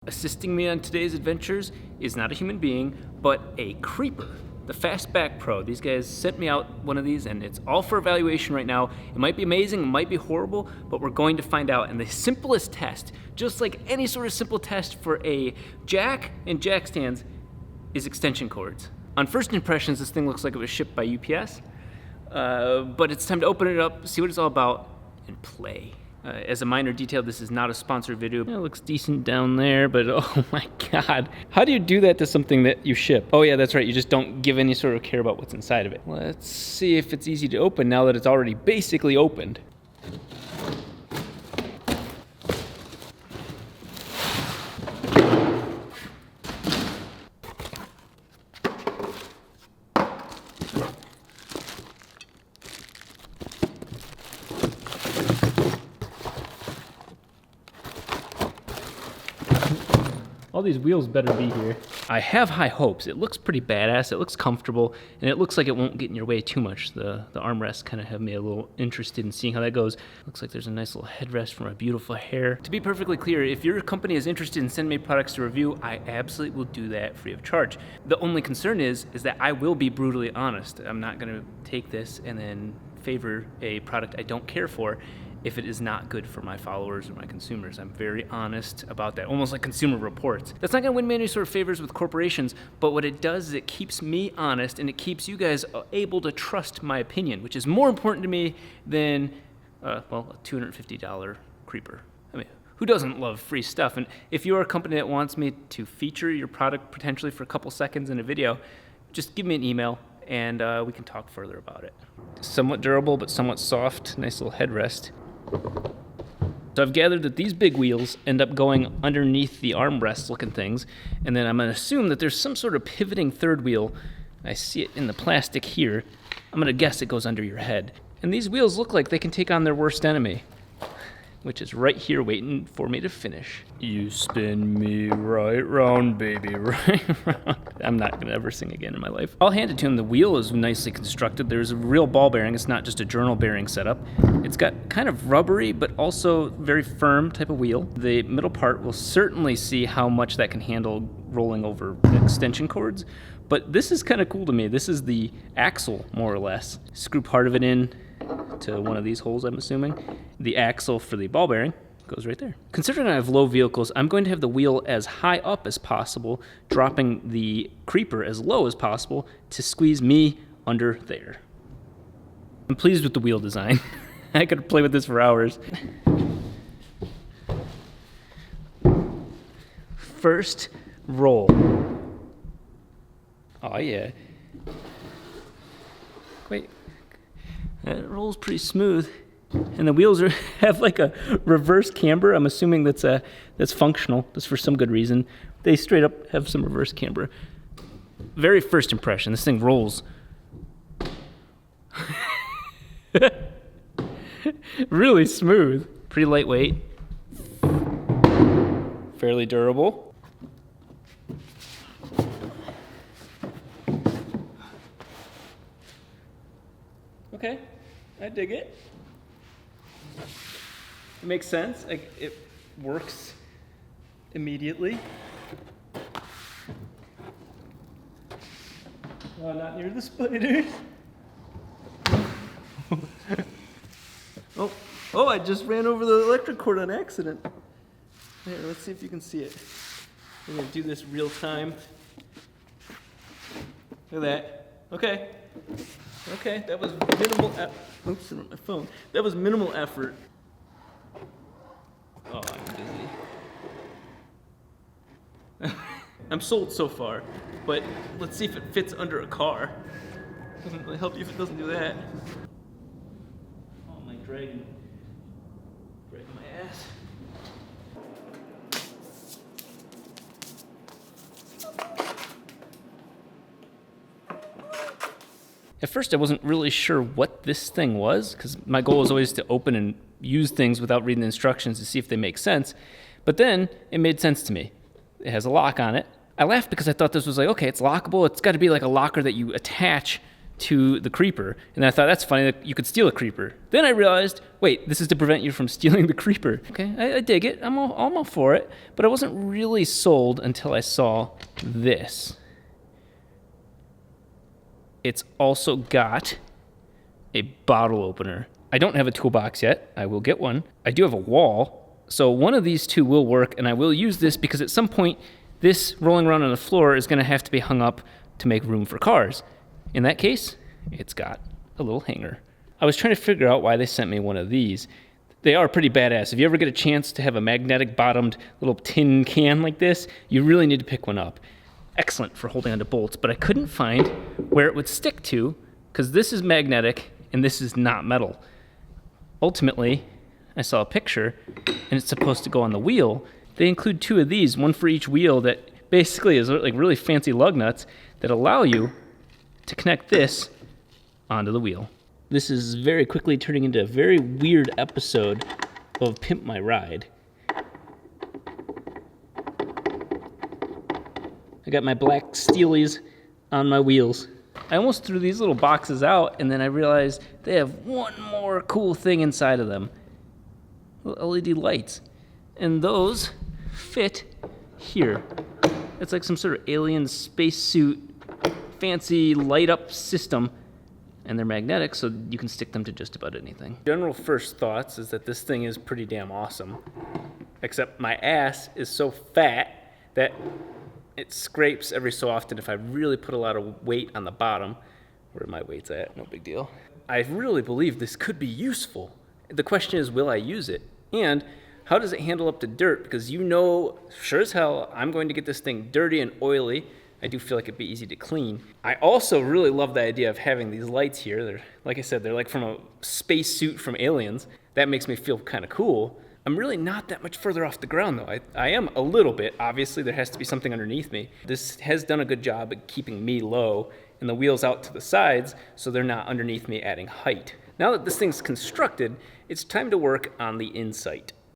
Assisting me on today's adventures is not a human being, but a creeper. The Fastback Pro. These guys sent me out one of these and it's all for evaluation right now. It might be amazing, it might be horrible, but we're going to find out. And the simplest test, just like any sort of simple test for a jack and jack stands, is extension cords. On first impressions, this thing looks like it was shipped by UPS, but it's time to open it up, see what it's all about, and play. As a minor detail, this is not a sponsored video. It looks decent down there, but oh my God. How do you do that to something that you ship? Oh yeah, that's right, you just don't give any sort of care about what's inside of it. Let's see if it's easy to open now that it's already basically opened. All these wheels better be here. I have high hopes. It looks pretty badass, it looks comfortable, and it looks like it won't get in your way too much. The armrests kind of have me a little interested in seeing how that goes. Looks like there's a nice little headrest from a beautiful hair. To be perfectly clear, if your company is interested in sending me products to review, I absolutely will do that free of charge. The only concern is that I will be brutally honest. I'm not gonna take this and then favor a product I don't care for if it is not good for my followers or my consumers. I'm very honest about that, almost like Consumer Reports. That's not gonna win me any sort of favors with corporations, but what it does is it keeps me honest and it keeps you guys able to trust my opinion, which is more important to me than, a $250 creeper. I mean, who doesn't love free stuff? And if you're a company that wants me to feature your product potentially for a couple seconds in a video, just give me an email and we can talk further about it. Somewhat durable, but somewhat soft, nice little headrest. So I've gathered that these big wheels end up going underneath the armrest looking things, and then I'm gonna assume that there's some sort of pivoting third wheel. I see it in the plastic here. I'm gonna guess it goes under your head. And these wheels look like they can take on their worst enemy, which is right here waiting for me to finish. You spin me right round, baby, right round. I'm not gonna ever sing again in my life. I'll hand it to him, the wheel is nicely constructed. There's a real ball bearing, it's not just a journal bearing setup. It's got kind of rubbery, but also very firm type of wheel. The middle part will certainly see how much that can handle rolling over extension cords. But this is kind of cool to me. This is the axle, more or less. Screw part of it in to one of these holes, I'm assuming. The axle for the ball bearing goes right there. Considering I have low vehicles, I'm going to have the wheel as high up as possible, dropping the creeper as low as possible to squeeze me under there. I'm pleased with the wheel design. I could play with this for hours. First roll. Oh yeah. Wait. That rolls pretty smooth, and the wheels have like a reverse camber. I'm assuming that's functional. That's for some good reason. They straight up have some reverse camber. Very first impression, this thing rolls. Really smooth. Pretty lightweight. Fairly durable. Okay, I dig it. It makes sense. It works immediately. Not near the spiders. Oh, I just ran over the electric cord on accident. Here, let's see if you can see it. We're gonna do this real time. Look at that. Okay, that was minimal oops, my phone. That was minimal effort. Oh, I'm dizzy. I'm sold so far, but let's see if it fits under a car. Doesn't really help you if it doesn't do that. Oh, my dragging my ass. At first I wasn't really sure what this thing was, because my goal was always to open and use things without reading the instructions to see if they make sense. But then it made sense to me. It has a lock on it. I laughed because I thought this was like, okay, it's lockable. It's got to be like a locker that you attach to the creeper. And I thought, that's funny that you could steal a creeper. Then I realized, wait, this is to prevent you from stealing the creeper. Okay, I dig it. I'm all for it. But I wasn't really sold until I saw this. It's also got a bottle opener. I don't have a toolbox yet. I will get one. I do have a wall. So one of these two will work, and I will use this because at some point, this rolling around on the floor is going to have to be hung up to make room for cars. In that case, it's got a little hanger. I was trying to figure out why they sent me one of these. They are pretty badass. If you ever get a chance to have a magnetic bottomed little tin can like this, you really need to pick one up. Excellent for holding onto bolts, but I couldn't find where it would stick to because this is magnetic and this is not metal. Ultimately, I saw a picture and it's supposed to go on the wheel. They include two of these, one for each wheel, that basically is like really fancy lug nuts that allow you to connect this onto the wheel. This is very quickly turning into a very weird episode of Pimp My Ride. I got my black steelies on my wheels. I almost threw these little boxes out, and then I realized they have one more cool thing inside of them. Little LED lights. And those fit here. It's like some sort of alien spacesuit, fancy light-up system. And they're magnetic, so you can stick them to just about anything. General first thoughts is that this thing is pretty damn awesome. Except my ass is so fat that it scrapes every so often if I really put a lot of weight on the bottom. Where my weight's at, no big deal. I really believe this could be useful. The question is, will I use it? And how does it handle up to dirt? Because you know, sure as hell, I'm going to get this thing dirty and oily. I do feel like it'd be easy to clean. I also really love the idea of having these lights here. They're, like I said, they're like from a space suit from Aliens. That makes me feel kind of cool. I'm really not that much further off the ground, though. I am a little bit. Obviously, there has to be something underneath me. This has done a good job at keeping me low, and the wheels out to the sides, so they're not underneath me adding height. Now that this thing's constructed, it's time to work on the insight.